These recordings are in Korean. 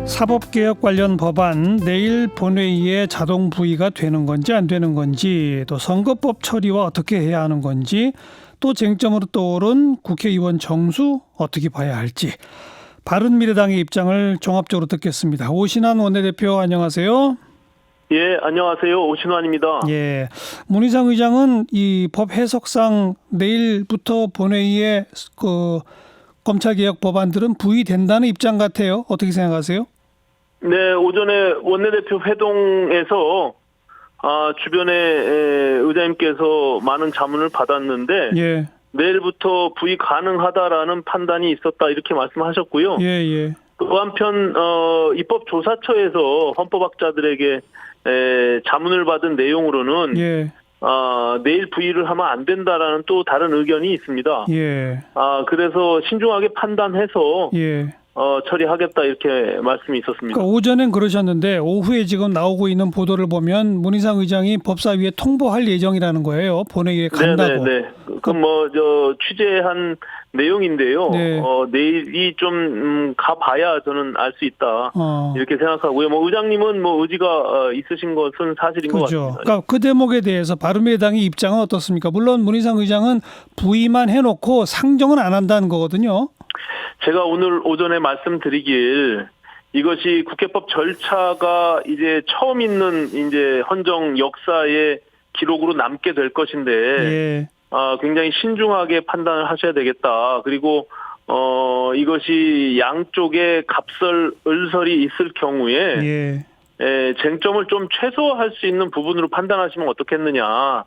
사법개혁 관련 법안 내일 본회의에 자동 부의가 되는 건지 안 되는 건지, 또 선거법 처리와 어떻게 해야 하는 건지, 또 쟁점으로 떠오른 국회의원 정수 어떻게 봐야 할지, 바른미래당의 입장을 종합적으로 듣겠습니다. 오신환 원내대표 안녕하세요. 예, 안녕하세요. 오신환입니다. 예, 문희상 의장은 이 법 해석상 내일부터 본회의에 검찰개혁 법안들은 부의된다는 입장 같아요. 어떻게 생각하세요? 네, 오전에 원내대표 회동에서 주변에 의장님께서 많은 자문을 받았는데 예. 내일부터 부의 가능하다라는 판단이 있었다 이렇게 말씀하셨고요. 예. 또 한편 입법조사처에서 헌법학자들에게 자문을 받은 내용으로는 예. 내일 부의를 하면 안 된다라는 또 다른 의견이 있습니다. 예. 그래서 신중하게 판단해서 예. 처리하겠다 이렇게 말씀이 있었습니다. 그러니까 오전엔 그러셨는데 오후에 지금 나오고 있는 보도를 보면 문희상 의장이 법사위에 통보할 예정이라는 거예요. 본회의에 간다고. 네네네. 취재한 내용인데요. 네. 내일이 좀 가봐야 저는 알 수 있다 이렇게 생각하고요. 의장님은 의지가 있으신 것은 사실인 것 그렇죠. 같습니다. 그러니까 그 대목에 대해서 바른미래당의 입장은 어떻습니까? 물론 문희상 의장은 부의만 해놓고 상정은 안 한다는 거거든요. 제가 오늘 오전에 말씀드리길 이것이 국회법 절차가 이제 처음 있는 이제 헌정 역사의 기록으로 남게 될 것인데 예. 굉장히 신중하게 판단을 하셔야 되겠다. 그리고 이것이 양쪽에 을설이 있을 경우에 쟁점을 좀 최소화할 수 있는 부분으로 판단하시면 어떻겠느냐.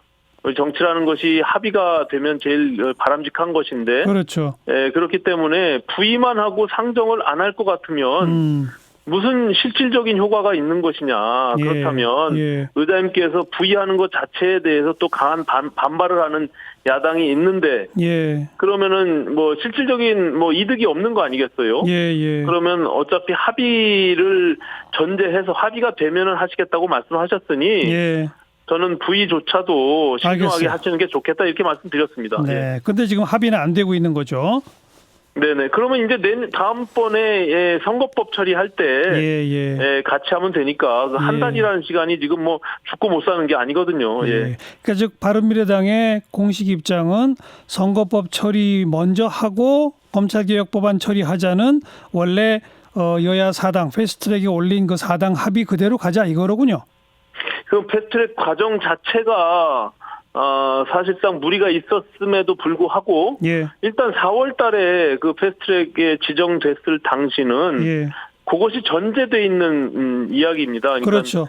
정치라는 것이 합의가 되면 제일 바람직한 것인데, 그렇죠. 그렇기 때문에 부의만 하고 상정을 안 할 것 같으면 무슨 실질적인 효과가 있는 것이냐. 그렇다면 의장님께서 부의하는 것 자체에 대해서 또 강한 반발을 하는 야당이 있는데, 그러면은 실질적인 이득이 없는 거 아니겠어요? 그러면 어차피 합의를 전제해서 합의가 되면은 하시겠다고 말씀하셨으니. 저는 부의조차도 신중하게 하시는 게 좋겠다 이렇게 말씀드렸습니다. 네. 근데 지금 합의는 안 되고 있는 거죠. 네네. 그러면 이제 다음번에 선거법 처리할 때 같이 하면 되니까 한 달이라는 시간이 지금 죽고 못 사는 게 아니거든요. 그러니까 즉 바른미래당의 공식 입장은 선거법 처리 먼저 하고 검찰개혁 법안 처리하자는 원래 여야 사당 패스트트랙에 올린 그 사당 합의 그대로 가자 이거로군요. 그 패스트트랙 과정 자체가 사실상 무리가 있었음에도 불구하고 일단 4월 달에 그 패스트트랙에 지정됐을 당시는 그것이 전제돼 있는 이야기입니다. 그러니까 그렇죠.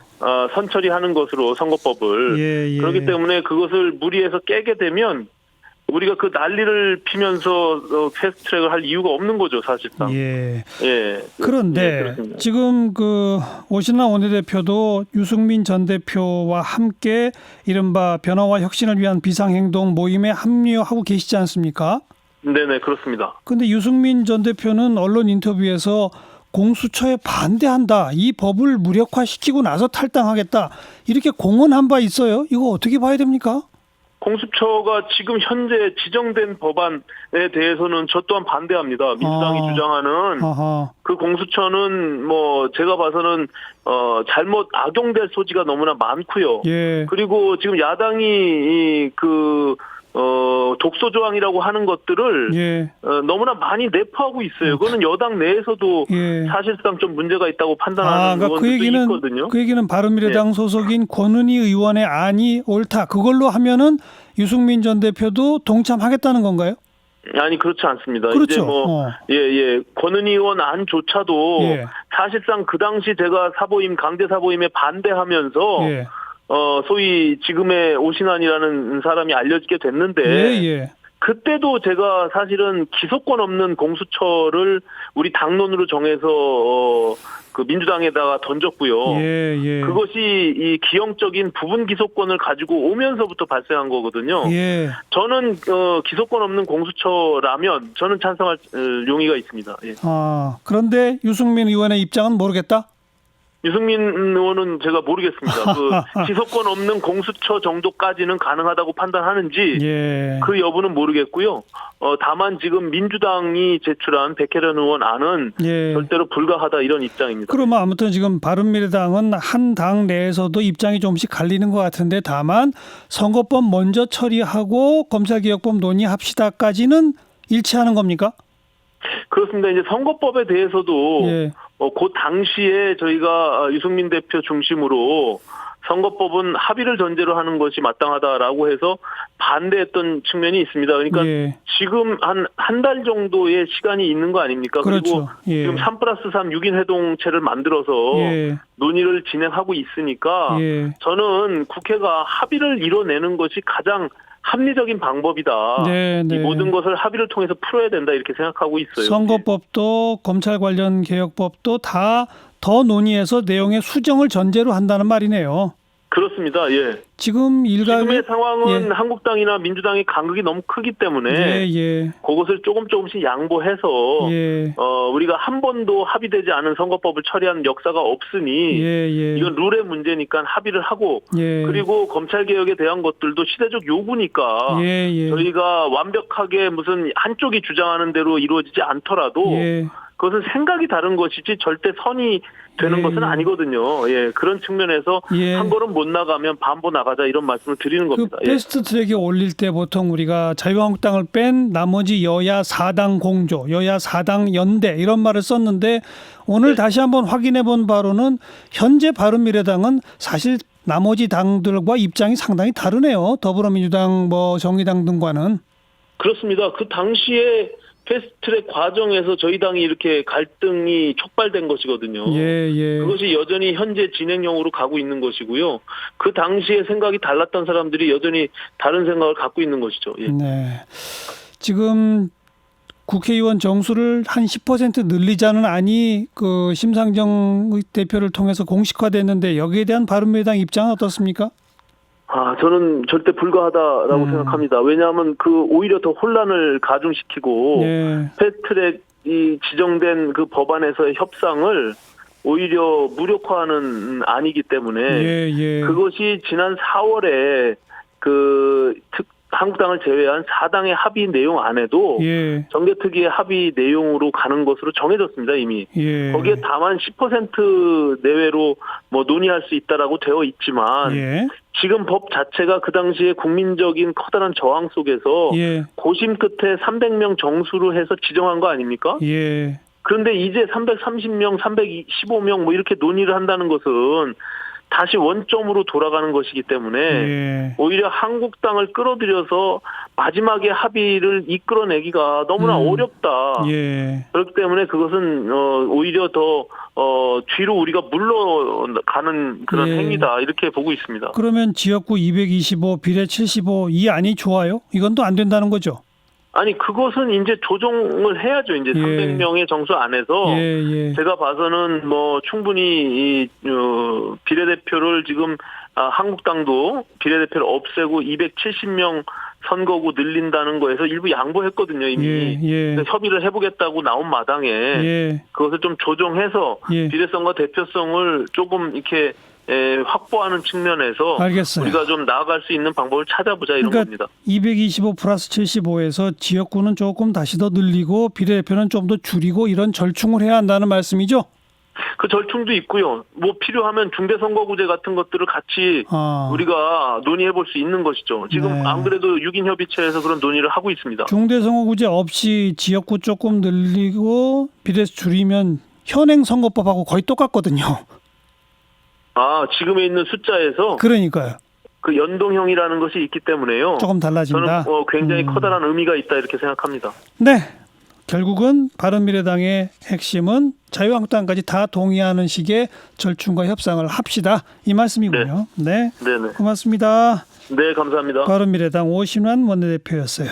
선처리하는 것으로 선거법을 그렇기 때문에 그것을 무리해서 깨게 되면 우리가 그 난리를 피면서 패스트트랙을 할 이유가 없는 거죠, 사실상. 그런데 지금 그 오신환 원내대표도 유승민 전 대표와 함께 이른바 변화와 혁신을 위한 비상행동 모임에 합류하고 계시지 않습니까? 네네, 그렇습니다. 그런데 유승민 전 대표는 언론 인터뷰에서 공수처에 반대한다. 이 법을 무력화시키고 나서 탈당하겠다. 이렇게 공언한 바 있어요. 이거 어떻게 봐야 됩니까? 공수처가 지금 현재 지정된 법안에 대해서는 저 또한 반대합니다. 민주당이 주장하는 그 공수처는 제가 봐서는 잘못 악용될 소지가 너무나 많고요. 그리고 지금 야당이 독소 조항이라고 하는 것들을 너무나 많이 내포하고 있어요. 그거는 여당 내에서도 사실상 좀 문제가 있다고 판단하는 그러니까 의원들도 있거든요. 그 얘기는 바른미래당 소속인 권은희 의원의 안이 옳다. 그걸로 하면은 유승민 전 대표도 동참하겠다는 건가요? 아니 그렇지 않습니다. 그렇죠. 이제 권은희 의원 안조차도 사실상 그 당시 제가 강제 사보임에 반대하면서 소위 지금의 오신환이라는 사람이 알려지게 됐는데 그때도 제가 사실은 기소권 없는 공수처를 우리 당론으로 정해서 그 민주당에다가 던졌고요. 그것이 이 기형적인 부분 기소권을 가지고 오면서부터 발생한 거거든요. 저는 기소권 없는 공수처라면 저는 찬성할 용의가 있습니다. 그런데 유승민 의원의 입장은 모르겠다? 유승민 의원은 제가 모르겠습니다. 그 지속권 없는 공수처 정도까지는 가능하다고 판단하는지 예. 그 여부는 모르겠고요. 다만 지금 민주당이 제출한 백혜련 의원 안은 예. 절대로 불가하다 이런 입장입니다. 그러면 아무튼 지금 바른미래당은 한 당 내에서도 입장이 조금씩 갈리는 것 같은데 다만 선거법 먼저 처리하고 검찰개혁법 논의합시다까지는 일치하는 겁니까? 그렇습니다. 이제 선거법에 대해서도 예. 그 당시에 저희가 유승민 대표 중심으로 선거법은 합의를 전제로 하는 것이 마땅하다라고 해서 반대했던 측면이 있습니다. 그러니까 예. 지금 한 달 정도의 시간이 있는 거 아닙니까? 그렇죠. 그리고 예. 지금 3+3 6인 회동체를 만들어서 예. 논의를 진행하고 있으니까 예. 저는 국회가 합의를 이뤄내는 것이 가장 합리적인 방법이다. 네, 네. 이 모든 것을 합의를 통해서 풀어야 된다 이렇게 생각하고 있어요. 선거법도 검찰 관련 개혁법도 다 더 논의해서 내용의 수정을 전제로 한다는 말이네요. 그렇습니다. 예. 지금의 지금의 상황은 예. 한국당이나 민주당의 간극이 너무 크기 때문에 그것을 조금씩 양보해서 예. 우리가 한 번도 합의되지 않은 선거법을 처리한 역사가 없으니 이건 룰의 문제니까 합의를 하고 그리고 검찰개혁에 대한 것들도 시대적 요구니까 저희가 완벽하게 무슨 한쪽이 주장하는 대로 이루어지지 않더라도 그것은 생각이 다른 것이지 절대 선이 되는 것은 아니거든요. 예, 그런 측면에서 한 걸음 못 나가면 반보 나가자 이런 말씀을 드리는 겁니다. 그 패스트 트랙에 올릴 때 보통 우리가 자유한국당을 뺀 나머지 여야 4당 공조, 여야 4당 연대 이런 말을 썼는데 오늘 다시 한번 확인해 본 바로는 현재 바른미래당은 사실 나머지 당들과 입장이 상당히 다르네요. 더불어민주당, 정의당 등과는. 그렇습니다. 그 당시에 패스트트랙 과정에서 저희 당이 이렇게 갈등이 촉발된 것이거든요. 그것이 여전히 현재 진행형으로 가고 있는 것이고요. 그 당시에 생각이 달랐던 사람들이 여전히 다른 생각을 갖고 있는 것이죠. 예. 네. 지금 국회의원 정수를 한 10% 늘리자는 안이 그 심상정 대표를 통해서 공식화됐는데 여기에 대한 바른미래당 입장은 어떻습니까? 저는 절대 불가하다라고 생각합니다. 왜냐하면 오히려 더 혼란을 가중시키고 패스트트랙이 지정된 그 법안에서의 협상을 오히려 무력화하는 안이기 때문에 그것이 지난 4월에 한국당을 제외한 4당의 합의 내용 안에도 정개특위의 합의 내용으로 가는 것으로 정해졌습니다, 이미. 거기에 다만 10% 내외로 논의할 수 있다라고 되어 있지만 지금 법 자체가 그 당시에 국민적인 커다란 저항 속에서 고심 끝에 300명 정수로 해서 지정한 거 아닙니까? 그런데 이제 330명, 315명 이렇게 논의를 한다는 것은 다시 원점으로 돌아가는 것이기 때문에 오히려 한국당을 끌어들여서 마지막에 합의를 이끌어내기가 너무나 어렵다. 그렇기 때문에 그것은 오히려 더 뒤로 우리가 물러가는 그런 행위다 이렇게 보고 있습니다. 그러면 지역구 225, 비례 75 이 안이 좋아요? 이건 또 안 된다는 거죠? 아니 그것은 이제 조정을 해야죠. 이제 300명의 정수 안에서 제가 봐서는 충분히 비례대표를 지금 한국당도 비례대표를 없애고 270명 선거구 늘린다는 거에서 일부 양보했거든요. 이미 협의를 해보겠다고 나온 마당에 그것을 좀 조정해서 비례성과 대표성을 조금 이렇게 확보하는 측면에서 알겠어요. 우리가 좀 나아갈 수 있는 방법을 찾아보자 이런 겁니다. 225 플러스 75에서 지역구는 조금 다시 더 늘리고 비례대표는 좀 더 줄이고 이런 절충을 해야 한다는 말씀이죠? 그 절충도 있고요. 필요하면 중대선거구제 같은 것들을 같이 우리가 논의해 볼 수 있는 것이죠. 지금 안 그래도 6인 협의체에서 그런 논의를 하고 있습니다. 중대선거구제 없이 지역구 조금 늘리고 비례수 줄이면 현행 선거법하고 거의 똑같거든요. 지금에 있는 숫자에서? 그러니까요. 그 연동형이라는 것이 있기 때문에요. 조금 달라진다. 저는 굉장히 커다란 의미가 있다 이렇게 생각합니다. 네. 결국은 바른미래당의 핵심은 자유한국당까지 다 동의하는 식의 절충과 협상을 합시다. 이 말씀이군요. 네. 네네. 고맙습니다. 네, 감사합니다. 바른미래당 오신환 원내대표였어요.